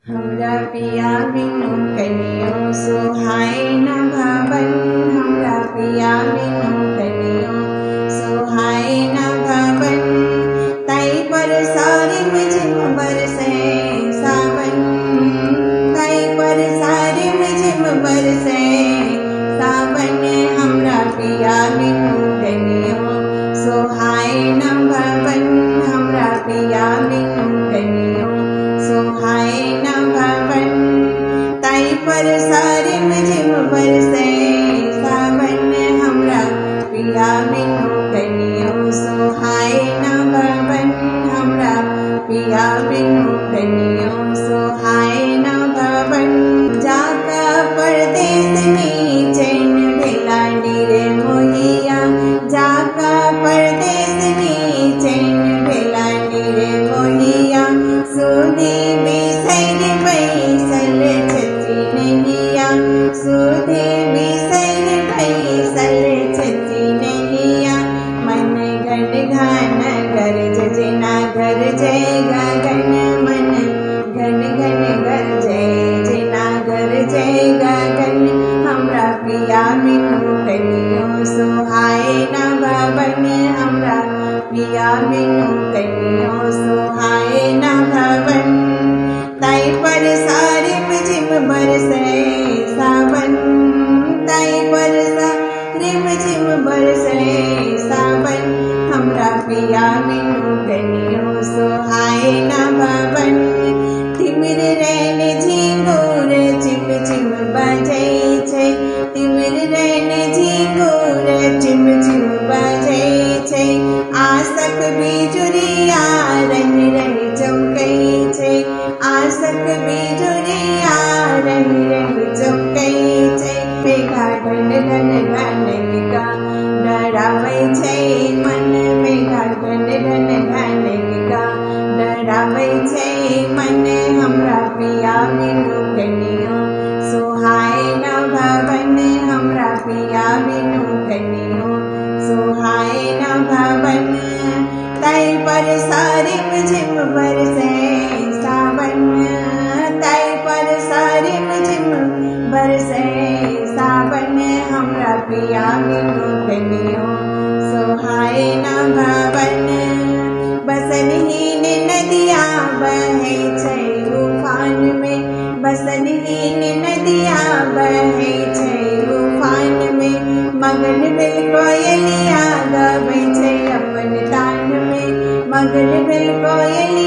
हमरा पिया बिनु कनियो सोहाय न भवन। हमरा पिया बिनु कनियो सोहाय न भवन। ताई पर सारी मुझिम बरसे सावन। ताई पर सारी मुझिम बरसे सावन। हमरा पिया बिनु कनियो सोहाय न भवन। हमरा पिया बिनु कनियो सोहाय न भवन। ताई पर सारी मुझिम बरसे सावन। हमरा पिया बिनु कनियो सोहाय न भवन। हमरा पिया बिनु कनियो सोहाय न भवन। जाका परदेस चैन भेला नीरे मोहिया। जाका परदेस चैन भेला नीरे मोहिया। सुधी बिसैर बैसल छथि नैया। सुधी बिसैर बैसल छथि नैया। मन घन घन गरज जेना गरजे गगन। मन घन घन गरजे जेना गरजे गगन। हमरा पिया बिनु कनियो सोहाय न भवन। हमरा पिया बिनु कनियो सोहाय न भवन। ताई पर सारी मुझिम बरसे सावन। ताई पर सारी मुझिम बरसे सावन। हमरा पिया बिनु कनियो सोहाय न भवन। तिमिर रैन झिंगुर चिम चिम बजै छै। तिमिर रैन झिंगुर चिम चिम बजै छै। आसक बिजुरिया रंग रंग चमकै छै। आसक बिजुरिया रंग रंग चमकै छै। मेघा घन घन घननिका डराबै छै मन। मेघा घन घन घननिका डराबै छै मन। हमरा पिया बिनु कनियो सोहाय न भवन। हमरा पिया बिनु कनियो सोहाय न भवन। ताई पर सारी मुझिम बरसे सावन। ताई पर सारी मुझिम बरसे सावन। हमरा पिया बिनु कनियो सोहाय न भवन। बसनहीन नदिया बहे छै उफान में। बसनहीन नदिया बहे छै उफान में। मगन भेल कोयलिया गाबै छै अपन तान में। मगन भेल कोयलिया